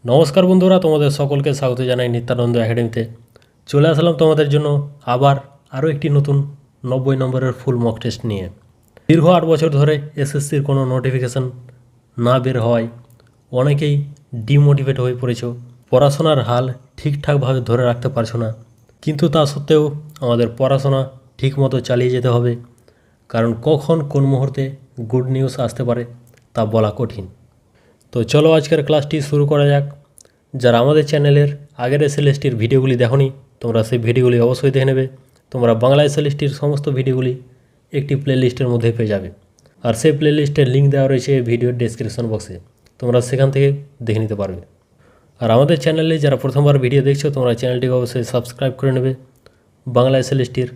নমস্কার বন্ধুরা, তোমাদের সকলকে স্বাগত জানাই নিত্যানন্দ একাডেমিতে। চলে আসলাম তোমাদের জন্য আবার আরও একটি নতুন 90 নম্বরের ফুল মক টেস্ট নিয়ে। দীর্ঘ 8 বছর ধরে এসএসসির কোনো নোটিফিকেশান না বের হওয়ায় অনেকেই ডিমোটিভেট হয়ে পড়েছ, পড়াশোনার হাল ঠিকঠাকভাবে ধরে রাখতে পারছো না। কিন্তু তা সত্ত্বেও আমাদের পড়াশোনা ঠিকমতো চালিয়ে যেতে হবে, কারণ কখন কোন মুহূর্তে গুড নিউজ আসতে পারে তা বলা কঠিন। তো চলো আজকের ক্লাসটি শুরু করা যাক। যারা আমাদের চ্যানেলের আগের এসএলএসটির ভিডিওগুলি দেখোনি, তোমরা সেই ভিডিওগুলি অবশ্যই দেখে নেবে। তোমরা বাংলা এসএলএসটির সমস্ত ভিডিওগুলি একটি প্লেলিস্টের মধ্যে পেয়ে যাবে, আর সেই প্লেলিস্টের লিঙ্ক দেওয়া রয়েছে ভিডিওর ডেসক্রিপশন বক্সে, তোমরা সেখান থেকে দেখে নিতে পারবে। আর আমাদের চ্যানেলে যারা প্রথমবার ভিডিও দেখছো, তোমরা চ্যানেলটিকে অবশ্যই সাবস্ক্রাইব করে নেবে বাংলা এসএলএসটির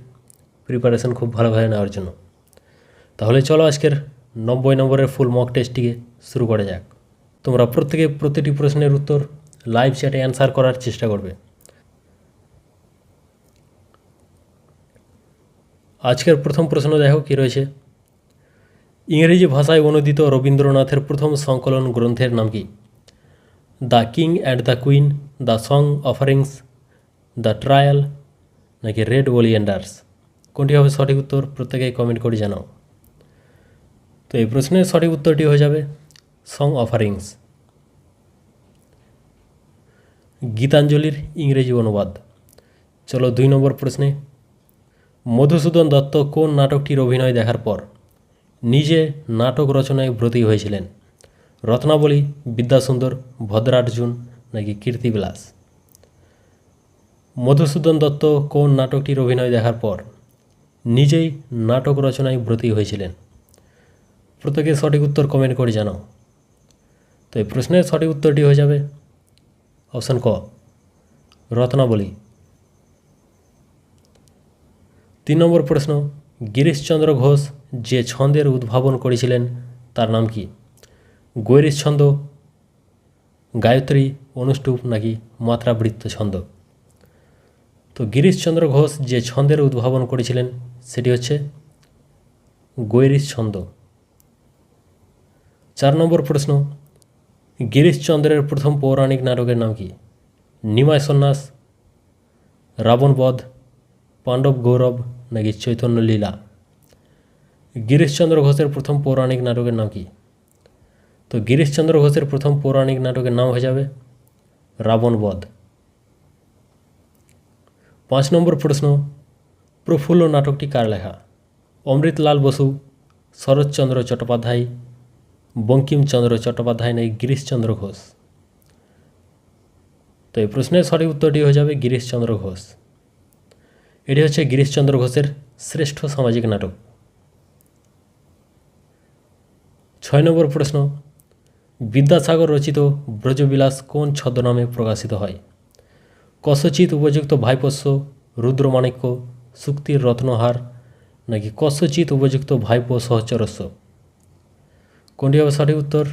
প্রিপারেশন খুব ভালোভাবে নেওয়ার জন্য। তাহলে চলো আজকের 90 নম্বরের ফুল মক টেস্টটিকে শুরু করা যাক। তোমরা প্রত্যেকে প্রতিটি প্রশ্নের উত্তর লাইভ চ্যাটে অ্যান্সার করার চেষ্টা করবে। আজকের প্রথম প্রশ্ন দেখো কী রয়েছে। ইংরেজি ভাষায় অনুদিত রবীন্দ্রনাথের প্রথম সংকলন গ্রন্থের নাম কি? The king and the queen, the song offerings, the trial, নাকি রেড ওলিয়েন্ডার্স? কোনটি হবে সঠিক উত্তর? প্রত্যেকেই কমেন্ট করে জানাও। তো এই প্রশ্নের সঠিক উত্তরটি হয়ে যাবে সং অফারিংস। গীতাঞ্জলির ইংরেজি অনুবাদ। চলো 2 নম্বর প্রশ্নে। মধুসূদন দত্ত কোন নাটকটির অভিনয় দেখার পর নিজে নাটক রচনায় ব্রতী হয়েছিলেন? রত্নাবলী, বিদ্যাসুন্দর, ভদ্রার্জুন, নাকি কীর্তিবিলাস? মধুসূদন দত্ত কোন নাটকটির অভিনয় দেখার পর নিজেই নাটক রচনায় ব্রতী হয়েছিলেন? প্রত্যেকে সঠিক উত্তর কমেন্ট করে জানাও। তো এই প্রশ্নের সঠিক উত্তরটি হয়ে যাবে অপশান ক, রত্নাবলী। 3 নম্বর প্রশ্ন। গিরিশচন্দ্র ঘোষ যে ছন্দের উদ্ভাবন করেছিলেন তার নাম কি? গৈরিশ ছন্দ, গায়ত্রী, অনুষ্টুপ, নাকি মাত্রাবৃত্ত ছন্দ? তো গিরিশচন্দ্র ঘোষ যে ছন্দের উদ্ভাবন করেছিলেন সেটি হচ্ছে গৈরিশ ছন্দ। 4 নম্বর প্রশ্ন। গিরিশচন্দ্রের প্রথম পৌরাণিক নাটকের নাম কি? নিমাই সন্ন্যাস, রাবণবধ, পাণ্ডব গৌরব, নাকি চৈতন্য লীলা? গিরিশচন্দ্র ঘোষের প্রথম পৌরাণিক নাটকের নাম কি? তো গিরিশচন্দ্র ঘোষের প্রথম পৌরাণিক নাটকের নাম হয়ে যাবে রাবণবধ। 5 নম্বর প্রশ্ন। প্রফুল্ল নাটকটি কার লেখা? অমৃতলাল বসু, শরৎচন্দ্র চট্টোপাধ্যায়, বঙ্কিমচন্দ্র চট্টোপাধ্যায়, নাকি গিরিশচন্দ্র ঘোষ? তো এই প্রশ্নের সঠিক উত্তরটি হয়ে যাবে গিরিশচন্দ্র ঘোষ। এটি হচ্ছে গিরিশচন্দ্র ঘোষের শ্রেষ্ঠ সামাজিক নাটক। 6 নম্বর প্রশ্ন। বিদ্যাসাগর রচিত ব্রজবিলাস কোন ছদ্মনামে প্রকাশিত হয়? কস্যচিৎ উপযুক্ত ভাইপোষ্য, রুদ্রমাণিক্য, সুক্তির রত্নহার, নাকি কস্যচিৎ উপযুক্ত ভাইপো সহচরস্য? কোনটি হবে সঠিক উত্তর?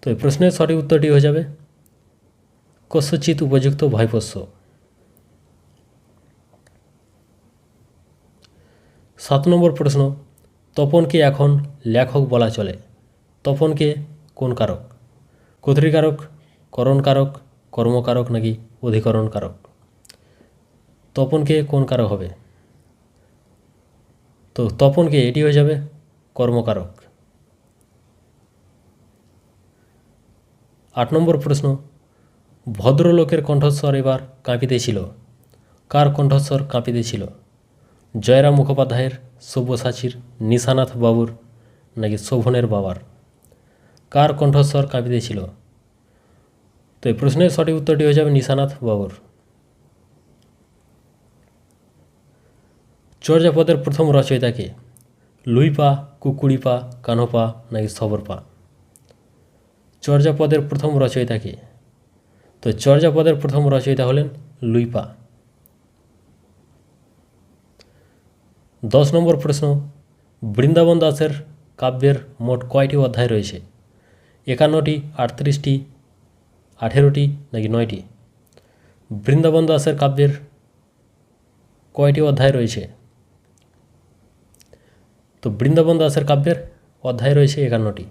তো এই প্রশ্নের সঠিক উত্তরটি হয়ে যাবে কস্যচিৎ উপযুক্ত ভাইপোষ্য। 7 নম্বর প্রশ্ন। তপনকে এখন লেখক বলা চলে। তপনকে কোন কারক? কর্তৃকারক, করণকারক, কর্মকারক, নাকি অধিকরণ কারক? তপনকে কোন কারক হবে? তো তপনকে এটি হয়ে যাবে কর্মকারক। 8 নম্বর প্রশ্ন। ভদ্রলোকের কণ্ঠস্বর এবার কাঁপিতেছিল। কার কণ্ঠস্বর কাঁপিতেছিল? জয়রাম মুখোপাধ্যায়ের, সব্যসাচীর, নিশানাথ বাবুর, নাকি শোভনের বাবার? কার কণ্ঠস্বর কাঁপিতেছিল? তো এই প্রশ্নের সঠিক উত্তরটি হয়ে যাবে নিশানাথ বাবুর। চর্যাপদের প্রথম রচয়িতাকে? লুইপা, কুকুরিপা, কানপা, নাকি সবরপা? চর্যাপদের প্রথম রচয়িতাকে? তো চর্যাপদের প্রথম রচয়িতা হলেন লুইপা। 10 নম্বর প্রশ্ন। বৃন্দাবন দাসের কাব্যের মোট কয়টি অধ্যায় রয়েছে? 51টি, 38টি, 18টি, নাকি 9টি? বৃন্দাবন দাসের কাব্যের কয়টি অধ্যায় রয়েছে? তো বৃন্দাবন দাসের কাব্যের অধ্যায় রয়েছে 51টি।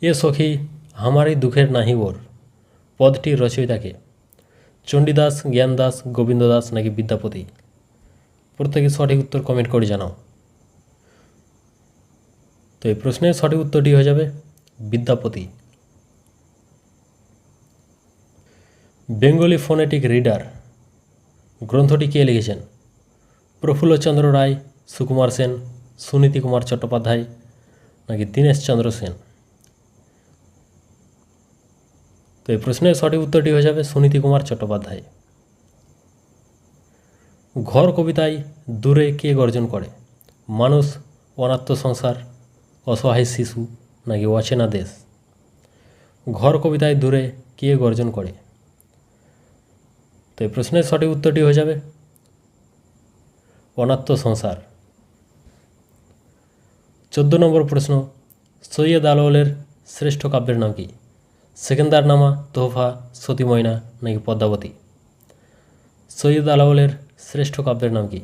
এ সখী আমারই দুঃখের নাহি ওর পদটির রচয়িতাকে? চণ্ডীদাস, জ্ঞানদাস, গোবিন্দ দাস নাকি বিদ্যাপতি? প্রত্যেকে সঠিক উত্তর কমেন্ট করে জানাও। তো এই প্রশ্নের সঠিক উত্তরটি হয়ে যাবে বিদ্যাপতি। বেঙ্গলি ফোনেটিক রিডার গ্রন্থটি কে লিখেছেন? প্রফুল্লচন্দ্র রায়, সুকুমার সেন, সুনীতি কুমার চট্টোপাধ্যায় নাকি দীনেশ চন্দ্র সেন? তো এই প্রশ্নের সঠিক উত্তরটি হয়ে যাবে সুনীতি কুমার চট্টোপাধ্যায়। ঘর কবিতায় দূরে কে গর্জন করে? মানুষ, অনাত্ম সংসার, অসহায় শিশু নাকি অচেনা দেশ? ঘর কবিতায় দূরে কে গর্জন করে? তো এই প্রশ্নের সঠিক উত্তরটি হয়ে যাবে অনাত্ম সংসার। 14 নম্বর প্রশ্ন, সৈয়দ আলাওলের শ্রেষ্ঠ কাব্যের নাম কি? সেকেন্দারনামা, তোহফা, সতী ময়না নাকি পদ্মাবতী? সৈয়দ আলাওলের শ্রেষ্ঠ কাব্যের নাম কি?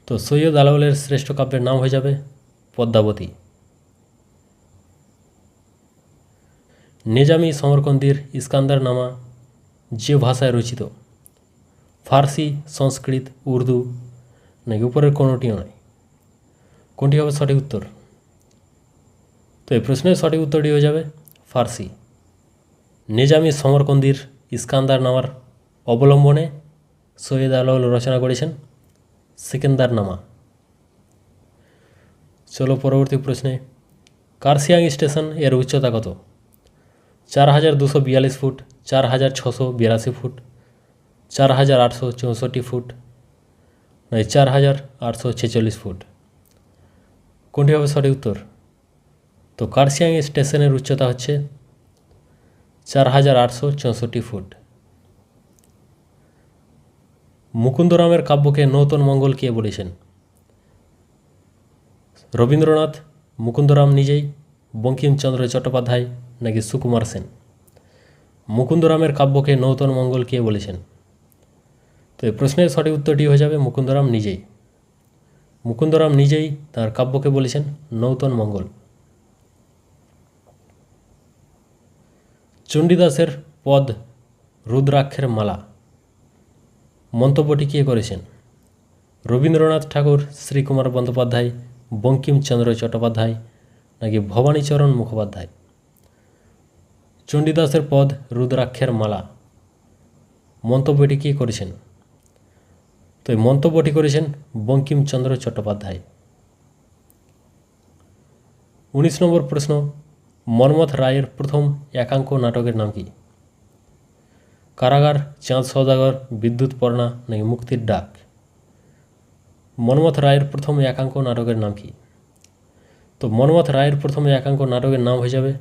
তো সৈয়দ আলাওলের শ্রেষ্ঠ কাব্যের নাম হয়ে যাবে পদ্মাবতী। নিজামি সমরকন্দির ইস্কান্দারনামা যে ভাষায় রচিত? ফার্সি, সংস্কৃত, উর্দু নাকি উপরের কোনোটিও নয়? কোনটি হবে সঠিক উত্তর? তো এই প্রশ্নের সঠিক উত্তরটি হয়ে যাবে ফার্সি। নিজামি সমরকন্দির ইস্কান্দারনামার অবলম্বনে সৈয়দ আলাওল রচনা করেছেন সিকান্দারনামা। চলো পরবর্তী প্রশ্নে, কার্শিয়াং স্টেশন এর উচ্চতা কত? 4242 ফুট, 4682 ফুট, 4864 ফুট নয় 4846 ফুট? কোনটি হবে সঠিক উত্তর? তো কার্শিয়াং স্টেশনের উচ্চতা হচ্ছে 4864 ফুট। মুকুন্দরামের কাব্যকে নূতন মঙ্গল কে বলেছেন? রবীন্দ্রনাথ, মুকুন্দরাম নিজেই, বঙ্কিমচন্দ্র চট্টোপাধ্যায় নাকি সুকুমার সেন? মুকুন্দরামের কাব্যকে নূতন মঙ্গল কে বলেছেন? তো এই প্রশ্নের সঠিক উত্তরটি হয়ে যাবে মুকুন্দরাম নিজেই। মুকুন্দরাম নিজেই তার কাব্যকে বলেছেন নূতন মঙ্গল। চণ্ডীদাসের পদ রুদ্রাক্ষের মালা মন্তব্যটি কে করেছেন? রবীন্দ্রনাথ ঠাকুর, শ্রীকুমার বন্দ্যোপাধ্যায়, বঙ্কিমচন্দ্র চট্টোপাধ্যায় নাকি ভবানীচরণ মুখোপাধ্যায়? চণ্ডীদাসের পদ রুদ্রাক্ষের মালা মন্তব্যটি কে করেছেন? তো এই মন্তব্যটি করেছেন বঙ্কিমচন্দ্র চট্টোপাধ্যায়। 19 নম্বর প্রশ্ন, মন্মথ রায়ের প্রথম একাঙ্ক নাটকের নাম কি? কারাগার, চাঁদ সওদাগর, বিদ্যুৎ পর্ণা নাকি মুক্তির ডাক? মন্মথ রায়ের প্রথম একাঙ্ক নাটকের নাম কি? তো মন্মথ রায়ের প্রথম একাঙ্ক নাটকের নাম হয়ে যাবে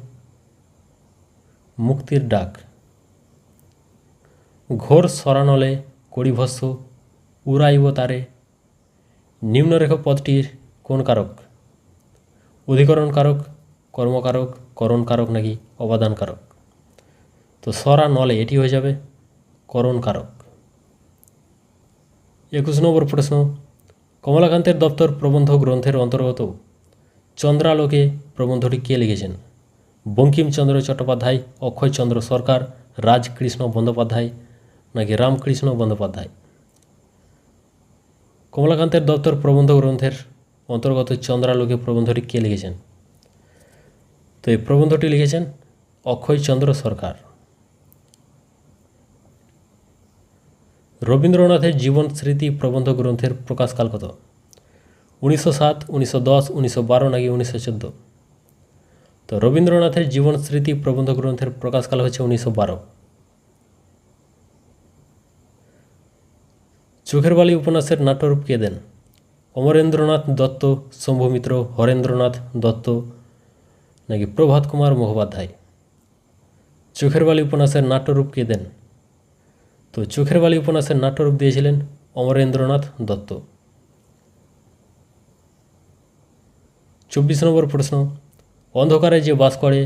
মুক্তির ডাক। ঘোর সরানলে করিভস্য উড়াইব তারে নিম্নরেখ পদটির কোন কারক? অধিকরণ কারক, কর্মকারক, করণ কারক নাকি অবাদান কারক? তো সরা নলে এটি হয়ে যাবে করণ কারক। 21 নম্বর প্রশ্ন, কমলাকান্তের দপ্তর প্রবন্ধ গ্রন্থের অন্তর্গত চন্দ্রালোকে প্রবন্ধটি কে লিখেছেন? বঙ্কিমচন্দ্র চট্টোপাধ্যায়, অক্ষয়চন্দ্র সরকার, রাজকৃষ্ণ বন্দ্যোপাধ্যায় নাকি রামকৃষ্ণ বন্দ্যোপাধ্যায়? কমলাকান্তের দপ্তর প্রবন্ধ গ্রন্থের অন্তর্গত চন্দ্রালোকে প্রবন্ধটি কে লিখেছেন? তো এই প্রবন্ধটি লিখেছেন অক্ষয়চন্দ্র সরকার। রবীন্দ্রনাথের জীবন স্মৃতি প্রবন্ধ গ্রন্থের প্রকাশকাল কত? 1907, 1910, 1912 নাকি 1914? তো রবীন্দ্রনাথের জীবন স্মৃতি প্রবন্ধ গ্রন্থের প্রকাশকাল হচ্ছে 1912। চোখের বালি উপন্যাসের নাট্যরূপ কে দেন? অমরেন্দ্রনাথ দত্ত, শম্ভুমিত্র, হরেন্দ্রনাথ দত্ত নাকি প্রভাত কুমার মুখোপাধ্যায়? চোখের বালি উপন্যাসের নাট্যরূপ কে দেন? তো চোখের বালি উপন্যাসের নাট্যরূপ দিয়েছিলেন অমরেন্দ্রনাথ দত্ত। 24 নম্বর প্রশ্ন, অন্ধকারে যে বাস করে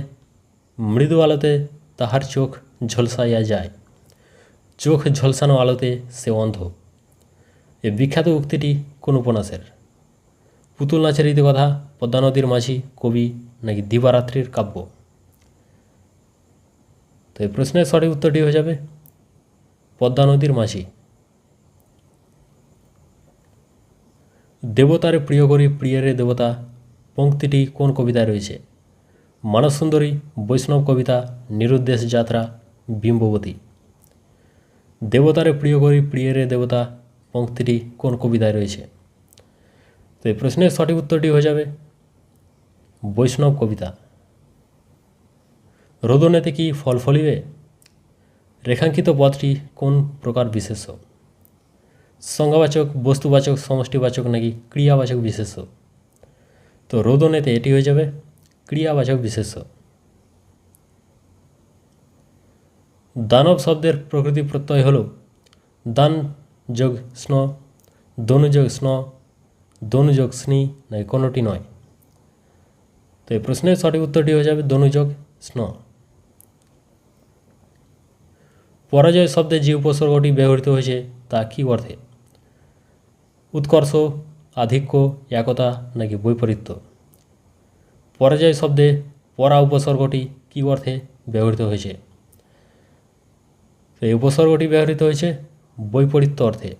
মৃদু আলোতে তাহার চোখ ঝলসাইয়া যায়, চোখ ঝলসানো আলোতে সে অন্ধ। এই বিখ্যাত উক্তিটি কোন উপন্যাসের? পুতুল নাচের ইতিকথা, পদ্মা নদীর মাঝি, কবি নাকি দিবারাত্রির কাব্য? তো এই প্রশ্নের সঠিক উত্তরটি হয়ে যাবে পদ্মা নদীর মাঝি। দেবতারে প্রিয় করি প্রিয়রে দেবতা পংক্তিটি কোন কবিতায় রয়েছে? মানসসুন্দরী, বৈষ্ণব কবিতা, নিরুদ্দেশ যাত্রা, বিম্ববতী। দেবতারে প্রিয় করি প্রিয়রে দেবতা পংক্তিটি কোন কবিতায় রয়েছে? তো এই প্রশ্নের সঠিক উত্তরটি হয়ে যাবে বৈষ্ণব কবিতা। রোদনেতে কি ফল ফলিবে? রেখাঙ্কিত পদটি কোন প্রকার বিশেষ্য? সংজ্ঞাবাচক, বস্তুবাচক, সমষ্টিবাচক নাকি ক্রিয়াবাচক বিশেষ্য? তো রোদনেতে এটি হয়ে যাবে ক্রিয়াবাচক বিশেষ্য। দানব শব্দের প্রকৃতি প্রত্যয় হল দান যোগ স্ন, দনু যোগ স্ন, দনু যোগ স্নি নাকি কোনোটি নয়? তো এই প্রশ্নের সঠিক উত্তরটি হয়ে যাবে দনু যোগ স্ন। পরাজয় শব্দে যে উপসর্গটি ব্যবহৃত হয়েছে তা কী অর্থে? উৎকর্ষ, আধিক্য, একতা নাকি বৈপরীত্য? পরাজয় শব্দে পরা উপসর্গটি কী অর্থে ব্যবহৃত হয়েছে? এই উপসর্গটি ব্যবহৃত হয়েছে বৈপরীত্য অর্থে,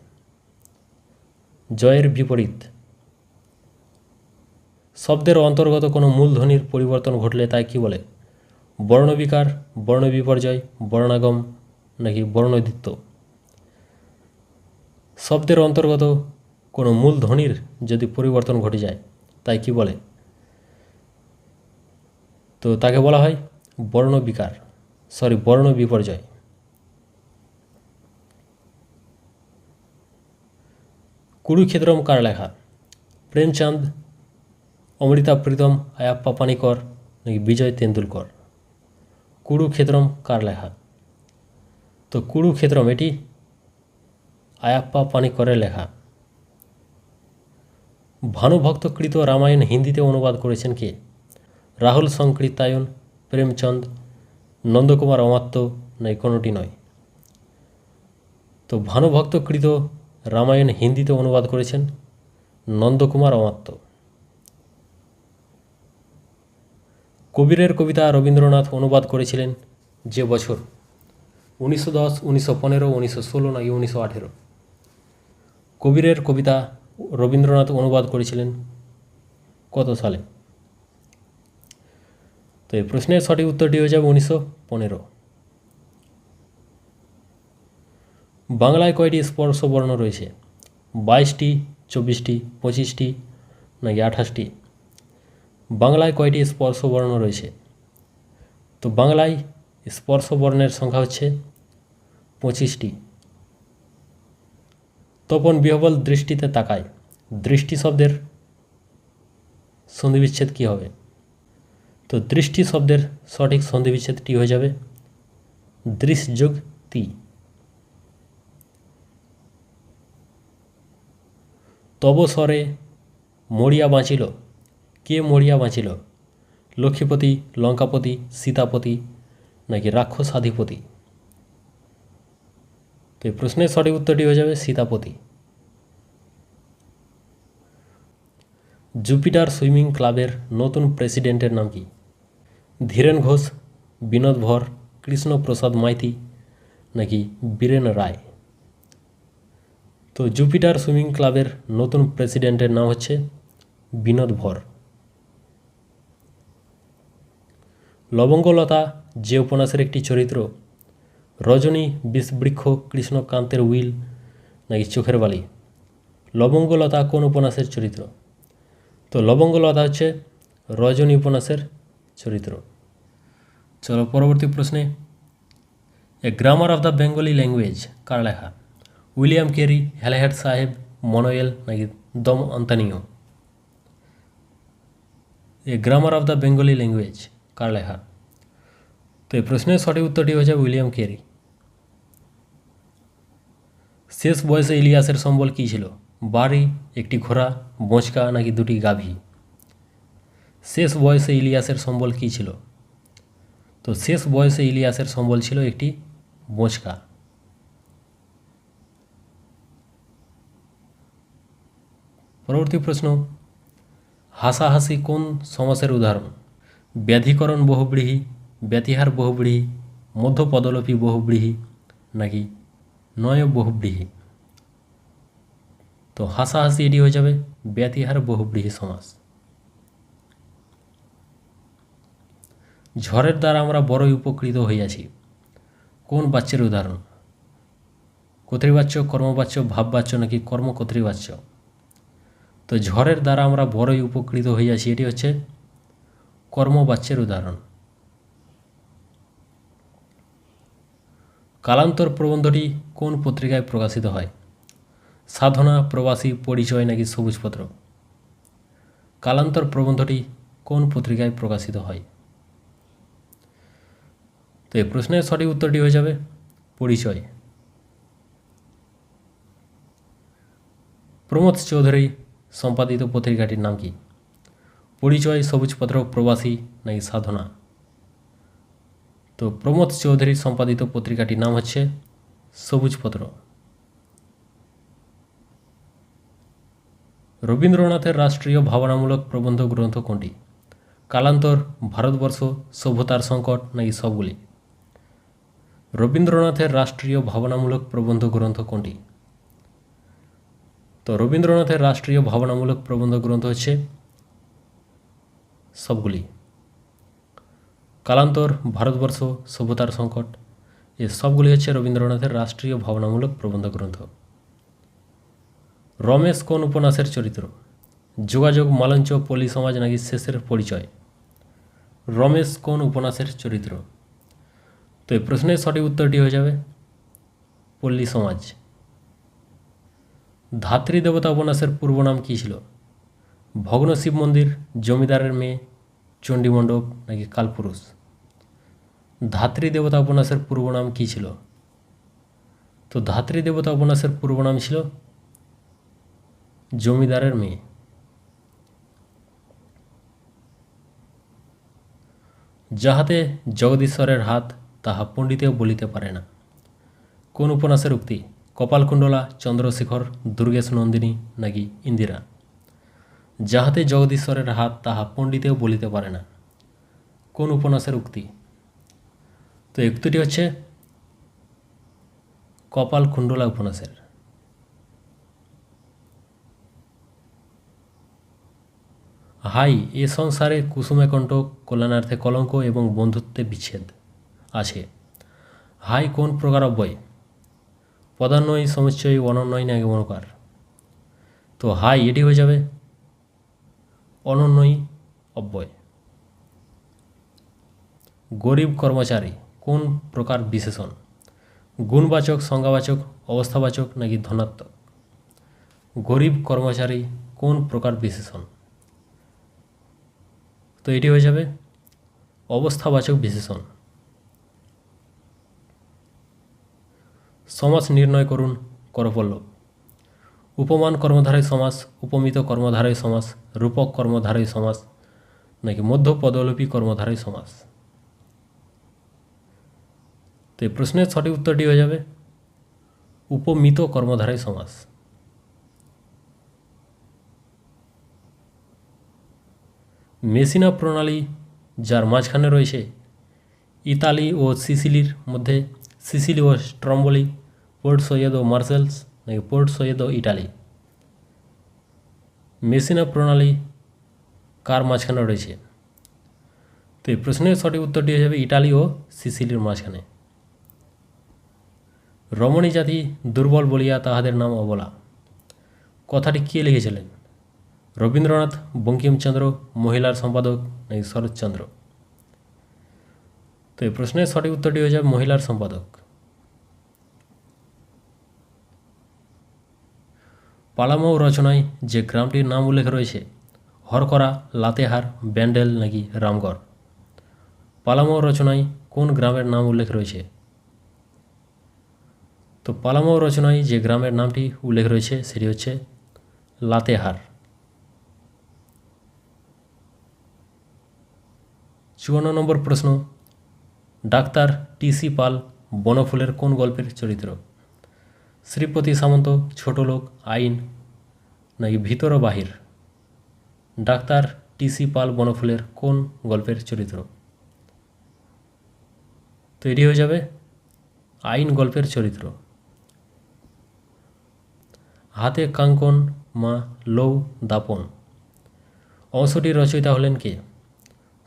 জয়ের বিপরীত। শব্দের অন্তর্গত কোনো মূলধ্বনির পরিবর্তন ঘটলে তাই কী বলে? বর্ণবিকার, বর্ণবিপর্যয়, বর্ণাগম নাকি বর্ণদ্বিত্ব? শব্দের অন্তর্গত কোনো মূলধ্বনির যদি পরিবর্তন ঘটে যায় তাই কি বলে? তো তাকে বলা হয় বর্ণবিকার, বর্ণ বিপর্যয়। কুরুক্ষেত্রম কার লেখা? প্রেমচাঁদ, অমৃতা প্রীতম, আয়াপ্পা পানিকর নাকি বিজয় তেন্ডুলকর? কুরুক্ষেত্রম কার লেখা? তো কুরুক্ষেত্রম এটি আয়াপ্পা পানিকরের লেখা। ভানুভক্তকৃত রামায়ণ হিন্দিতে অনুবাদ করেছেন কে? রাহুল সংকৃতায়ন, প্রেমচন্দ, নন্দকুমার অমাত্য নাকি কোনোটি নয়? তো ভানুভক্তকৃত রামায়ণ হিন্দিতে অনুবাদ করেছেন নন্দকুমার অমাত্য। কবিরের কবিতা রবীন্দ্রনাথ অনুবাদ করেছিলেন যে বছর? 1910, 1915, 1916 নাকি 1918? কবিরের কবিতা রবীন্দ্রনাথ অনুবাদ করেছিলেন কত সালে? তো এই প্রশ্নের সঠিক উত্তরটি হয়ে যাবে 1915। বাংলায় কয়টি স্পর্শ বর্ণ রয়েছে? 22টি, 24টি, 25টি নাকি 28টি? বাংলায় কয়টি স্পর্শ বর্ণ রয়েছে? তো বাংলায় স্পর্শ বর্ণের সংখ্যা হচ্ছে 25টি। তপন বিহবল দৃষ্টিতে তাকায়, দৃষ্টি শব্দের সন্ধিবিচ্ছেদ কী হবে? তো দৃষ্টি শব্দের সঠিক সন্ধিবিচ্ছেদটি হয়ে যাবে দৃশ যোগ তি। তব স্বরে মরিয়া বাঁচিল, কে মরিয়া বাঁচিল? লক্ষ্মীপতি, লঙ্কাপতি, সীতাপতি নাকি রাক্ষসাধিপতি? তো এই প্রশ্নের সঠিক উত্তরটি হয়ে যাবে সীতাপতি। জুপিটার সুইমিং ক্লাবের নতুন প্রেসিডেন্টের নাম কি? ধীরেন ঘোষ, বিনোদ ভর, কৃষ্ণপ্রসাদ মাইতি নাকি বীরেন রায়? তো জুপিটার সুইমিং ক্লাবের নতুন প্রেসিডেন্টের নাম হচ্ছে বিনোদ ভর। লবঙ্গলতা যে উপন্যাসের একটি চরিত্র? রজনী, বিষবৃক্ষ, কৃষ্ণকান্তের উইল নাকি চোখের বালি? লবঙ্গলতা কোন উপন্যাসের চরিত্র? তো লবঙ্গলতা হচ্ছে রজনী উপন্যাসের চরিত্র। চলো পরবর্তী প্রশ্নে। A grammar of the Bengali language কার লেখা? উইলিয়াম কেরি, হ্যালেহেড সাহেব, মনোয়েল নাকি Dom Antonio? A grammar of the Bengali language কার লেখা? তো এই প্রশ্নের সঠিক উত্তরটি হচ্ছে উইলিয়াম কেরি। শেষ বয়সে ইলিয়াসের সম্বল কী ছিল? বাড়ি, একটি ঘোড়া, বোঁচকা নাকি দুটি গাভী? শেষ বয়সে ইলিয়াসের সম্বল কী ছিল? তো শেষ বয়সে ইলিয়াসের সম্বল ছিল একটি বোঁচকা। পরবর্তী প্রশ্ন। হাসাহাসি কোন সমাসের উদাহরণ? ব্যাধিকরণ বহুব্রীহি, ব্যতিহার বহুব্রীহি, মধ্যপদলোপী বহুব্রীহি নাকি নয় বহুব্রীহি? তো হাসাহাসি এটি হয়ে যাবে ব্যতিহার বহুব্রীহি সমাস। ঝড়ের দ্বারা আমরা বড়ই উপকৃত হইয়াছি কোন বাচ্যের উদাহরণ? কর্তৃবাচ্য, কর্মবাচ্য, ভাববাচ্য নাকি কর্মকর্তৃবাচ্য? তো ঝড়ের দ্বারা আমরা বড়ই উপকৃত হইয়াছি এটি হচ্ছে কর্মবাচ্যের উদাহরণ। কালান্তর প্রবন্ধটি কোন পত্রিকায় প্রকাশিত হয়? সাধনা, প্রবাসী, পরিচয় নাকি সবুজপত্র? কালান্তর প্রবন্ধটি কোন পত্রিকায় প্রকাশিত হয়? তো এই প্রশ্নের সঠিক উত্তরটি হয়ে যাবে পরিচয়। প্রমোদ চৌধুরী সম্পাদিত পত্রিকাটির নাম কি? পরিচয়, সবুজপত্র, প্রবাসী নাকি সাধনা? তো প্রমোদ চৌধুরী সম্পাদিত পত্রিকাটির নাম হচ্ছে সবুজপত্র। রবীন্দ্রনাথের রাষ্ট্রীয় ভাবনামূলক প্রবন্ধ গ্রন্থ কোনটি? কালান্তর, ভারতবর্ষ, সভ্যতার সংকট নাকি সবগুলি? রবীন্দ্রনাথের রাষ্ট্রীয় ভাবনামূলক প্রবন্ধ গ্রন্থ কোনটি? তো রবীন্দ্রনাথের রাষ্ট্রীয় ভাবনামূলক প্রবন্ধ গ্রন্থ হচ্ছে সবগুলি। কালান্তর, ভারতবর্ষ, সভ্যতার সংকট এই সবগুলি হচ্ছে রবীন্দ্রনাথের রাষ্ট্রীয় ভাবনামূলক প্রবন্ধ গ্রন্থ। রমেশ কোন উপন্যাসের চরিত্র? যোগাযোগ, মালঞ্চ, পল্লী সমাজ নাকি শেষের পরিচয়? রমেশ কোন উপন্যাসের চরিত্র? তো এই প্রশ্নের সঠিক উত্তরটি হয়ে যাবে পল্লী সমাজ। ধাত্রী দেবতা উপন্যাসের পূর্ব নাম কী ছিল? ভগ্ন শিব মন্দির, জমিদারের মেয়ে, চণ্ডীমণ্ডপ নাকি কালপুরুষ? ধাত্রী দেবতা উপন্যাসের পূর্ব নাম কী ছিল? তো ধাত্রী দেবতা উপন্যাসের পূর্ব নাম ছিল জমিদারের মেয়ে। যাহাতে জগদীশ্বরের হাত তাহা পণ্ডিতেও বলিতে পারে না কোন উপন্যাসের উক্তি? কপালকুণ্ডলা, চন্দ্রশেখর, দুর্গেশ নন্দিনী নাকি ইন্দিরা? যাহাতে জগদীশ্বরের হাত তাহা পণ্ডিতেও বলিতে পারে না কোন উপন্যাসের উক্তি? তো এই উক্তিটি হচ্ছে কপালকুণ্ডলা উপন্যাসের। হাই এ সংসারে কুসুমে কণ্ঠ, কল্যাণার্থে কলঙ্ক এবং বন্ধুত্বে বিচ্ছেদ আছে। হাই কোন প্রকার অব্যয়? পদান্বয়, সমুচ্চয়, অনন্বয় নাকি অনুকার? তো হাই এটি হয়ে যাবে অনন্বয় অব্যয়। গরিব কর্মচারী কোন প্রকার বিশেষণ? গুণবাচক, সংজ্ঞাবাচক, অবস্থাবাচক নাকি ধনাত্মক? গরিব কর্মচারী কোন প্রকার বিশেষণ? তো এটি হয়ে যাবে অবস্থাবাচক বিশেষণ। সমাস নির্ণয় করুন করপল্লব। উপমান কর্মধারয় সমাস, উপমিত কর্মধারয় সমাস, রূপক কর্মধারয় সমাস নাকি মধ্য পদলোপী কর্মধারয় সমাস? তো এই প্রশ্নের সঠিক উত্তরটি হয়ে যাবে উপমিত কর্মধারয় সমাস। মেসিনা প্রণালী যার মাঝখানে রয়েছে ইতালি ও সিসিলির মধ্যে, সিসিলি ও স্ট্রম্বলি, পোর্ট সৈয়দ ও মার্সেলস নাকি পোর্ট সৈয়দ ও ইটালি? মেসিনা প্রণালী কার মাঝখানে রয়েছে? তো এই প্রশ্নের সঠিক উত্তরটি হয়ে যাবে ইটালি ও সিসিলির মাঝখানে। রমণী জাতি দুর্বল বলিয়া তাহাদের নাম অবলা কথাটি কে লিখেছিলেন? রবীন্দ্রনাথ, বঙ্কিমচন্দ্র, মহিলার সম্পাদক নাকি শরৎচন্দ্র? তো এই প্রশ্নের সঠিক উত্তরটি হয়ে যাবে মহিলার সম্পাদক। পালামৌ রচনায় যে গ্রামটির নাম উল্লেখ রয়েছে হরকরা, লাতেহার, ব্যান্ডেল নাকি রামগড়? পালামৌ রচনায় কোন গ্রামের নাম উল্লেখ রয়েছে? তো পালামৌ রচনায় যে গ্রামের নামটি উল্লেখ রয়েছে সেটি হচ্ছে লাতেহার। 54 নম্বর প্রশ্ন, ডাক্তার টি.সি. পাল বনফুলের কোন গল্পের চরিত্র? শ্রীপতি সামন্ত, ছোট লোক, আইন নাকি ভিতর ও বাহির? ডাক্তার টিসি পাল বনফুলের কোন গল্পের চরিত্র? তো এটি হয়ে যাবে আইন গল্পের চরিত্র। হাতে কাঙ্কন মা লৌ দাপন অংশটির রচয়িতা হলেন কে?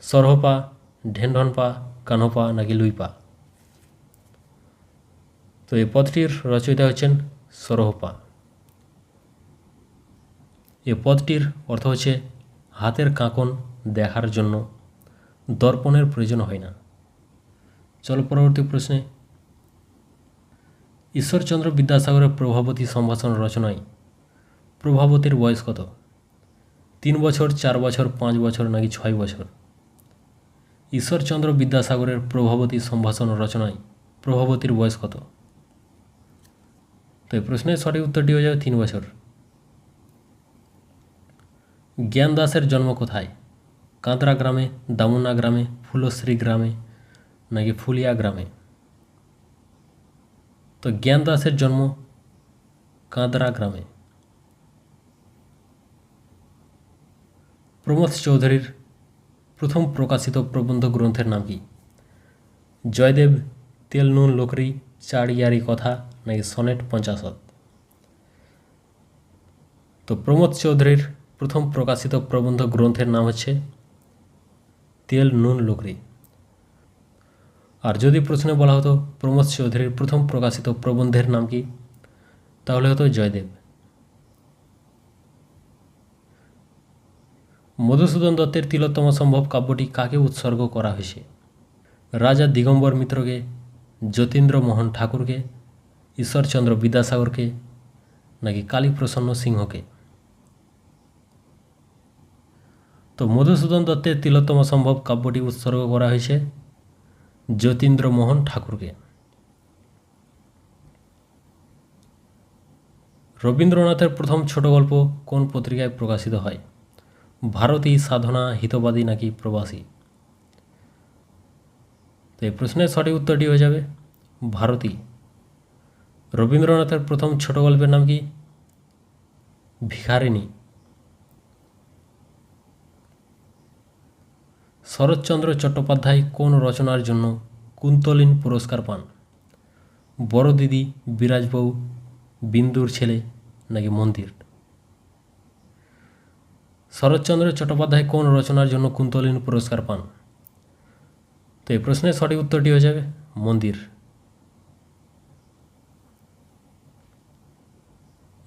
সরহপা, ঢেনঢনপা, কানহপা নাকি লুইপা? তো এই পদটির রচয়িতা হচ্ছেন সরহপা। এই পদটির অর্থ হচ্ছে হাতের কাঁকন দেখার জন্য দর্পণের প্রয়োজন হয় না। চলো পরবর্তী প্রশ্নে। ঈশ্বরচন্দ্র বিদ্যাসাগরের প্রভাবতী সম্ভাষণ রচনায় প্রভাবতীর বয়স কত? 3 বছর, 4 বছর, 5 বছর নাকি 6 বছর? ঈশ্বরচন্দ্র বিদ্যাসাগরের প্রভাবতী সম্ভাষণ রচনায় প্রভাবতীর বয়স কত? তো এই প্রশ্নের সঠিক উত্তরটি হয়ে যাবে 3 বছর। জ্ঞানদাসের জন্ম কোথায়? কাঁদরা গ্রামে, দামুনা গ্রামে, ফুলশ্রী গ্রামে নাকি ফুলিয়া গ্রামে? তো জ্ঞানদাসের জন্ম কাঁদরা গ্রামে। প্রমথ চৌধুরীর প্রথম প্রকাশিত প্রবন্ধ গ্রন্থের নাম কি? জয়দেব, তেল নুন লোকরি, চাড়িয়ারি কথা নাকি সনেট 50? তো প্রমথ চৌধুরীর প্রথম প্রকাশিত প্রবন্ধ গ্রন্থের নাম হচ্ছে তেল নুন লোকরি। আর যদি প্রশ্নে বলা হতো প্রমথ চৌধুরীর প্রথম প্রকাশিত প্রবন্ধের নাম কি, তাহলে হতো জয়দেব। মধুসূদন দত্তের তিলোত্তমা সম্ভব কাব্যটি কাকে উৎসর্গ করা হয়েছে? রাজা দিগম্বর মিত্রকে, যতীন্দ্র মোহন ঠাকুরকে, ঈশ্বরচন্দ্র বিদ্যাসাগরকে নাকি কালীপ্রসন্ন সিংহকে? তো মধুসূদন দত্তের তিলোত্তমা সম্ভব কাব্যটি উৎসর্গ করা হয়েছে যতীন্দ্র মোহন ঠাকুরকে। রবীন্দ্রনাথের প্রথম ছোট গল্প কোন পত্রিকায় প্রকাশিত হয়? ভারতী, সাধনা, হিতবাদী নাকি প্রবাসী? তো এই প্রশ্নের সঠিক উত্তরটি হয়ে যাবে ভারতী। রবীন্দ্রনাথের প্রথম ছোট গল্পের নাম কি? ভিখারিণী। শরৎচন্দ্র চট্টোপাধ্যায় কোন রচনার জন্য কুন্তলিন পুরস্কার পান? বড় দিদি, বিরাজবউ, বিন্দুর ছেলে নাকি মন্দির? শরৎচন্দ্র চট্টোপাধ্যায় কোন রচনার জন্য কুন্তলিন পুরস্কার পান? তো এই প্রশ্নের সঠিক উত্তরটি হয়ে যাবে মন্দির।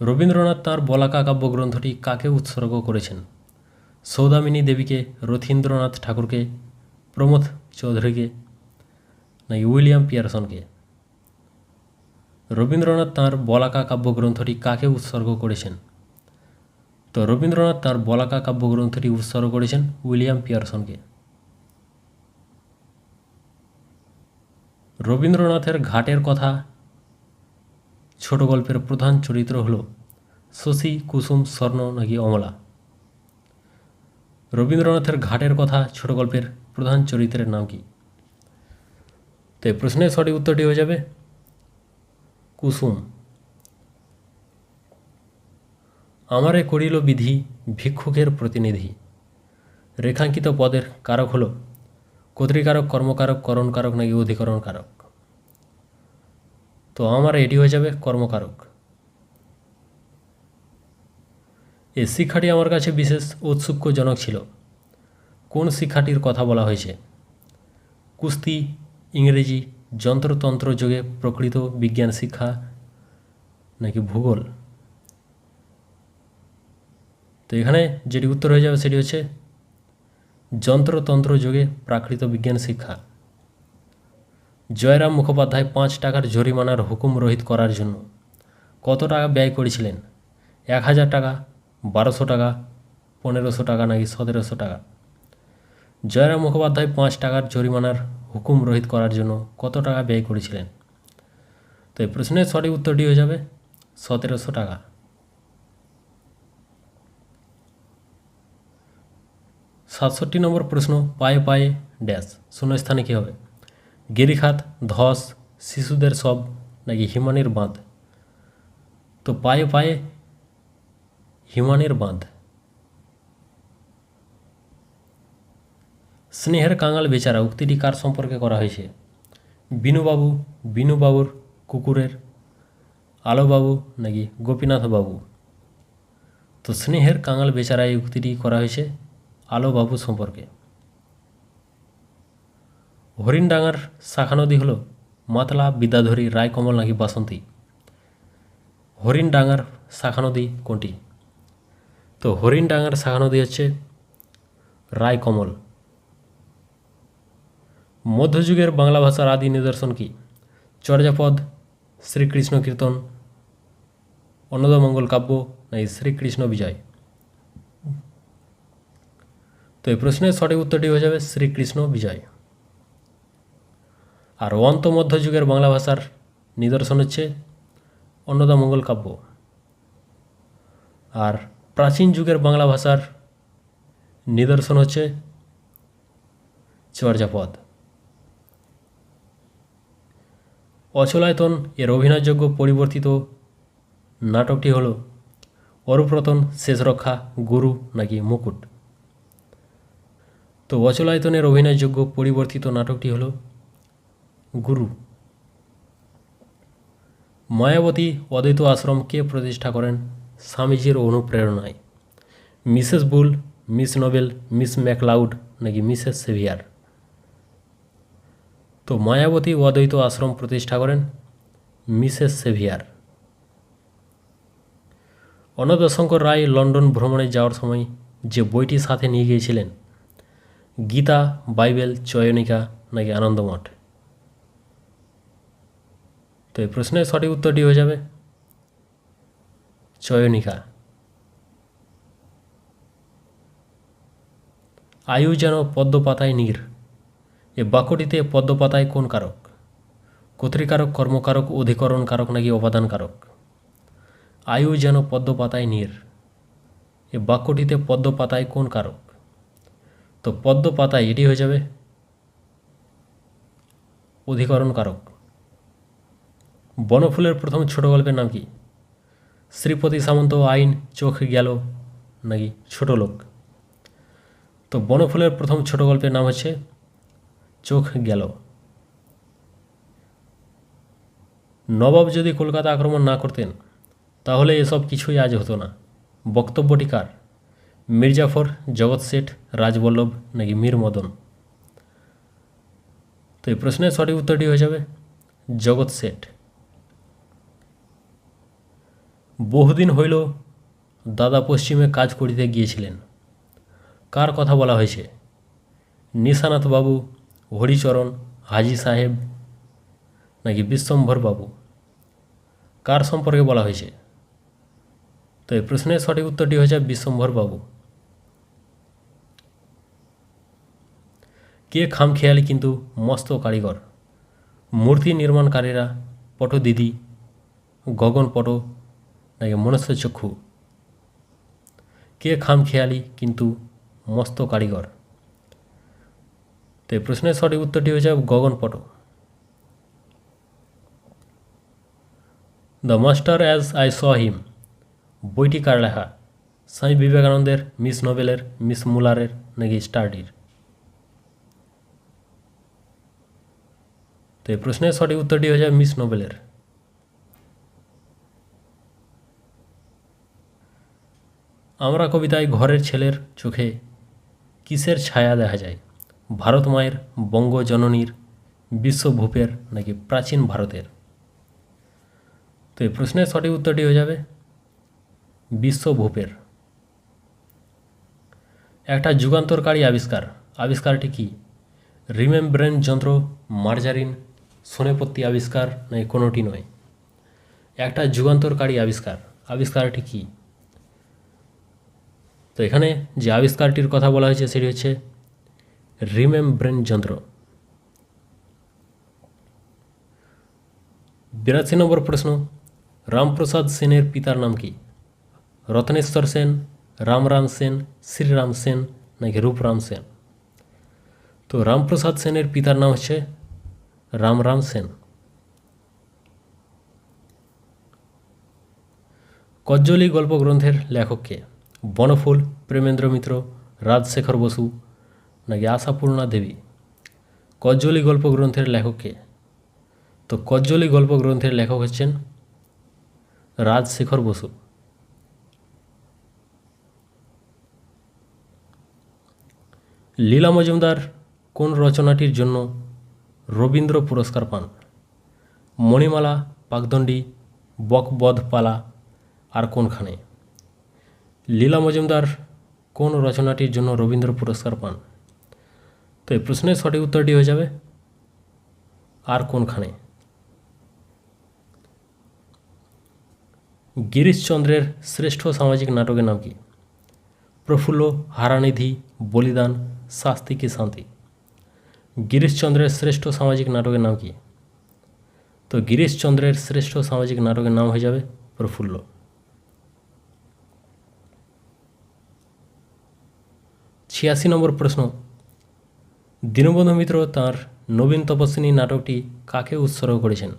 রবীন্দ্রনাথ তাঁর বলাকা কাব্যগ্রন্থটি কাকে উৎসর্গ করেছেন? সৌদামিনী দেবীকে, রথীন্দ্রনাথ ঠাকুরকে, প্রমথ চৌধুরীকে নাকি উইলিয়াম পিয়ারসনকে? রবীন্দ্রনাথ তাঁর বলাকা কাব্যগ্রন্থটি কাকে উৎসর্গ করেছেন? তো রবীন্দ্রনাথ তাঁর বলাকা কাব্যগ্রন্থটি উৎসর্গ করেছেন উইলিয়াম পিয়ারসনকে। রবীন্দ্রনাথের ঘাটের কথা ছোট গল্পের প্রধান চরিত্র হল শশী, কুসুম, স্বর্ণ নাকি অমলা? রবীন্দ্রনাথের ঘাটের কথা ছোট গল্পের প্রধান চরিত্রের নাম কি? তো এই প্রশ্নের সঠিক উত্তরটি হয়ে যাবে কুসুম। আমারে করিল বিধি ভিক্ষুকের প্রতিনিধি রেখাঙ্কিত পদের কারক হল কর্তৃকারক, কর্মকারক, করণকারক নাকি অধিকরণ কারক? তো আমার এটি হয়ে যাবে কর্মকারক। এই শিক্ষাটি আমার কাছে বিশেষ ঔৎসুক্যজনক ছিল। কোন শিক্ষাটির কথা বলা হয়েছে? কুস্তি, ইংরেজি, যন্ত্রতন্ত্র যুগে প্রকৃত বিজ্ঞান শিক্ষা নাকি ভূগোল? তো এখানে যেটি উত্তর হয়ে যাবে সেটি হচ্ছে যন্ত্রতন্ত্র যুগে প্রাকৃত বিজ্ঞান শিক্ষা। জয়রাম মুখোপাধ্যায় 5 টাকার জরিমানার হুকুম রহিত করার জন্য কত টাকা ব্যয় করেছিলেন? 1000 টাকা, 1200 টাকা, 1500 টাকা নাকি 1700 টাকা? জয়রাম মুখোপাধ্যায় 5 টাকার জরিমানার হুকুম রহিত করার জন্য কত টাকা ব্যয় করেছিলেন? তো এই প্রশ্নের সঠিক উত্তরটি হয়ে যাবে 1700 টাকা। সাতষট্টি নম্বর প্রশ্ন, পায়ে পায়ে ড্যাশ শূন্যস্থানে কী হবে? গিরিখাত, ধস, শিশুদের সব নাকি হিমানির বাঁধ? তো পায়ে পায়ে হিমানির বাঁধ। স্নেহের কাঙাল বেচারা উক্তিটি কার সম্পর্কে করা হয়েছে? বিনুবাবু, বিনুবাবুর কুকুরের, আলোবাবু নাকি গোপীনাথ বাবু? তো স্নেহের কাঙাল বেচারা এই উক্তিটি করা হয়েছে আলোবাবু সম্পর্কে। হরিণডাঙ্গার শাখা নদী হলো মাতলা, বিদ্যাধরী, রায়কমল নাকি বাসন্তী? হরিণডাঙ্গার শাখা নদী কোনটি? তো হরিণডাঙ্গার শাখা নদী হচ্ছে রায়কমল। মধ্যযুগের বাংলা ভাষার আদি নিদর্শন কি? চর্যাপদ, শ্রীকৃষ্ণ কীর্তন, অন্নদামঙ্গল কাব্য নাকি শ্রীকৃষ্ণ বিজয়? তো এই প্রশ্নের সঠিক উত্তরটি হয়ে যাবে শ্রীকৃষ্ণ বিজয়। আর অন্ত মধ্যযুগের বাংলা ভাষার নিদর্শন হচ্ছে অন্নদামঙ্গল কাব্য। আর প্রাচীন যুগের বাংলা ভাষার নিদর্শন হচ্ছে চর্যাপদ। অচলায়তন এর অভিনয়যোগ্য পরিবর্তিত নাটকটি হল অরূপরতন, শেষরক্ষা, গুরু নাকি মুকুট? তো অচলায়তনের অভিনয়যোগ্য পরিবর্তিত নাটকটি হল গুরু। মায়াবতী অদ্বৈত আশ্রম কে প্রতিষ্ঠা করেন স্বামীজির অনুপ্রেরণায়? Mrs Bull, Miss Noble, Miss MacLeod নাকি মিসেস সেভিয়ার? তো মায়াবতী অদ্বৈত আশ্রম প্রতিষ্ঠা করেন Mrs Sevier. Annadashankar Ray London ভ্রমণে যাওয়ার সময় যে বইটি সাথে নিয়ে গিয়েছিলেন, গীতা, বাইবেল, চয়নিকা নাকি আনন্দমঠ? তো এই প্রশ্নের সঠিক উত্তরটি হয়ে যাবে চয়নিকা। আয়ু যেন পদ্মপাতায় নীর, এ বাক্যটিতে পদ্মপাতায় কোন কারক? কর্তৃকারক, কর্মকারক, অধিকরণ কারক নাকি অপাদান কারক? আয়ু যেন পদ্মপাতায় নীর, এ বাক্যটিতে পদ্মপাতায় কোন কারক? তো পদ্মপাতায় এটি হয়ে যাবে অধিকরণ কারক। বনফুলের প্রথম ছোট গল্পের নাম কি? শ্রীপতি সামন্ত, আইন, চোখ গেল নাকি ছোট লোক? তো বনফুলের প্রথম ছোট গল্পের নাম হচ্ছে চোখ গেল। নবাব যদি কলকাতা আক্রমণ না করতেন তাহলে এসব কিছুই আজ হতো না। বক্তব্যটি কার? মির্জাফর, জগৎ শেঠ, রাজবল্লভ নাকি মীর মদন? তো এই প্রশ্নের সঠিক উত্তরটি হয়ে যাবে জগৎ শেঠ। বহুদিন হইল দাদা পশ্চিমে কাজ করিতে গিয়েছিলেন, কার কথা বলা হয়েছে? নিশানাথ বাবু, হরিচরণ, হাজি সাহেব নাকি বিশ্বম্ভর বাবু? কার সম্পর্কে বলা হয়েছে? তো এই প্রশ্নের সঠিক উত্তরটি হয়েছে বিশ্বম্ভর বাবু। কে খামখেয়ালি কিন্তু মস্ত কারিগর? মূর্তি নির্মাণকারীরা, পটদিদি, গগনপট নাকি মনুষ্যচক্ষু? কে খামখেয়ালি কিন্তু মস্ত কারিগর? তো এই প্রশ্নের সঠিক উত্তরটি হয়ে যাবে গগনপট। The master as I saw him বইটি কার লেখা? স্বামী বিবেকানন্দের, মিস নোবেলের, মিস মুলারের নাকি স্টার্ডির? তো এই প্রশ্নের সঠিক উত্তরটি হয়ে যাবে মিস নোবেলের। আমরা কবিতায় ঘরের ছেলের চোখে কিসের ছায়া দেখা যায়? ভারত মায়ের, বঙ্গজননীর, বিশ্বভূপের নাকি প্রাচীন ভারতের? তো এই প্রশ্নের সঠিক উত্তরটি হয়ে যাবে বিশ্বভূপের। একটা যুগান্তরকারী আবিষ্কারটি কি? রিমেমব্রেন্স যন্ত্র, মার্জারিন, সোনেপত্তি আবিষ্কার নাকি কোনোটি নয়? একটা যুগান্তরকারী আবিষ্কারটি কি? তো এখানে যে আবিষ্কারটির কথা বলা হয়েছে সেটি হচ্ছে রিমেমব্রেন্স যন্ত্র। 82 নম্বর প্রশ্ন, রামপ্রসাদ সেনের পিতার নাম কি? রত্নেশ্বর সেন, রামরাম সেন, শ্রীরাম সেন নাকি রূপরাম সেন? তো রামপ্রসাদ সেনের পিতার নাম হচ্ছে রামরাম সেন। কজ্জলি গল্প গ্রন্থের লেখক কে? বনফুল, প্রেমেন্দ্র মিত্র, রাজশেখর বসু, নাকি আশাপূর্ণা দেবী? কজ্জলি গল্প গ্রন্থের লেখক কে? তো কজ্জলি গল্প গ্রন্থের লেখক হচ্ছেন রাজশেখর বসু। লীলা মজুমদার কোন রচনাটির জন্য রবীন্দ্র পুরস্কার পান? মণিমালা, পাকদণ্ডী, বকবধপালা আর কোনখানে? লীলা মজুমদার কোন রচনাটির জন্য রবীন্দ্র পুরস্কার পান? তো এই প্রশ্নের সঠিক উত্তরটি হয়ে যাবে আর কোনখানে। গিরিশচন্দ্রের শ্রেষ্ঠ সামাজিক নাটকের নাম কি? প্রফুল্ল, হারানিধি, বলিদান, শাস্তি কি শান্তি? গিরিশচন্দ্রের শ্রেষ্ঠ সামাজিক নাটকের নাম কি? তো গিরিশচন্দ্রের শ্রেষ্ঠ সামাজিক নাটকের নাম হয়ে যাবে প্রফুল্ল। 86 নম্বর প্রশ্ন, দীনবন্ধু মিত্র তাঁর নবীন তপস্বিনী নাটকটি কাকে উৎসর্গ করেছেন?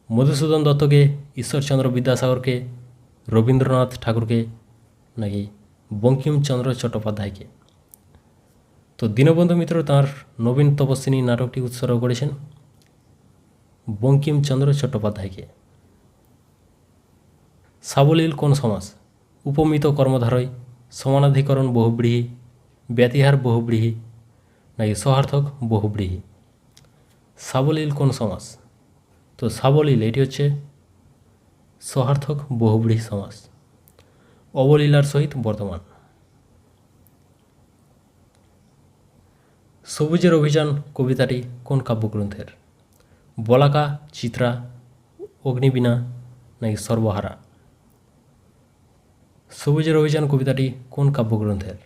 মধুসূদন দত্তকে, ঈশ্বরচন্দ্র বিদ্যাসাগরকে, রবীন্দ্রনাথ ঠাকুরকে নাকি বঙ্কিমচন্দ্র চট্টোপাধ্যায়কে? তো দীনবন্ধু মিত্র তাঁর নবীন তপস্বিনী নাটকটি উৎসর্গ করেছেন বঙ্কিমচন্দ্র চট্টোপাধ্যায়কে। সাবলীল কোন সমাস? উপমিত কর্মধারয়, সমানাধিকরণ বহুব্রীহি, ব্যতিহার বহুব্রীহি নাকি সহার্থক বহুব্রীহি? সাবলীল কোন সমাস? তো সাবলীল এটি হচ্ছে সহার্থক বহুব্রীহি সমাস। অবলীলার সহিত বর্তমান। সবুজের অভিযান কবিতাটি কোন কাব্যগ্রন্থের? বলাকা, চিত্রা, অগ্নিবীণা নাকি সর্বহারা? সবুজের অভিযান কবিতাটি কোন কাব্যগ্রন্থের?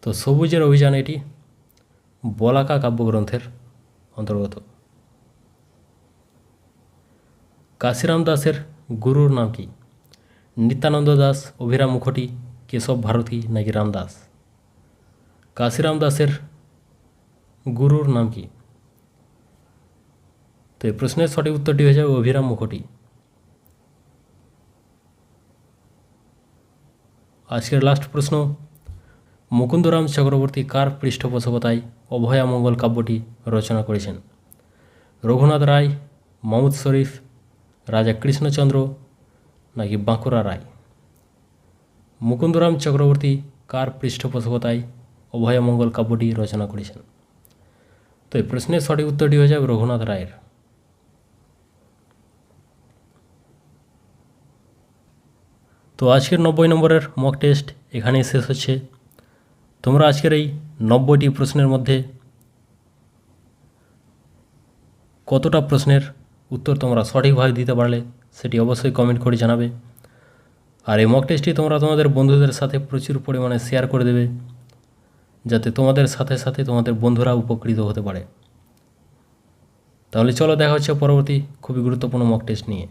তো সবুজের অভিযান এটি বলাকা কাব্যগ্রন্থের অন্তর্গত। কাশিরাম দাসের গুরুর নাম কি? নিত্যানন্দ দাস, অভিরাম মুখোটি, কেশব ভারতী নাকি রামদাস? কাশিরাম দাসের গুরুর নাম কি? তো এই প্রশ্নের সঠিক উত্তরটি হয়ে যাবে অভিরাম মুখোটি। আজকের লাস্ট প্রশ্ন, মুকুন্দরাম চক্রবর্তী কার পৃষ্ঠপোষকতায় অভয়ামঙ্গল কাব্যটি রচনা করেছেন? রঘুনাথ রায়, মাহমুদ শরীফ, রাজা কৃষ্ণচন্দ্র নাকি বাঁকুড়া রায়? মুকুন্দরাম চক্রবর্তী কার পৃষ্ঠপোষকতায় অভয়ামঙ্গল কাব্যটি রচনা করেছেন? তো এই প্রশ্নের সঠিক উত্তরটি হয়ে যাবে রঘুনাথ রায়ের। তো আজকের 90 নম্বরের মক টেস্ট এখানেই শেষ হচ্ছে। তোমরা আজকের এই 90টি প্রশ্নের মধ্যে কতটা প্রশ্নের উত্তর তোমরা সঠিকভাবে দিতে পারলে সেটি অবশ্যই কমেন্ট করে জানাবে। আর এই মক টেস্টটি তোমরা তোমাদের বন্ধুদের সাথে প্রচুর পরিমাণে শেয়ার করে দেবে, যাতে তোমাদের সাথে সাথে তোমাদের বন্ধুরা উপকৃত হতে পারে। তাহলে চলো দেখা হচ্ছে পরবর্তী খুবই গুরুত্বপূর্ণ মক টেস্ট নিয়ে।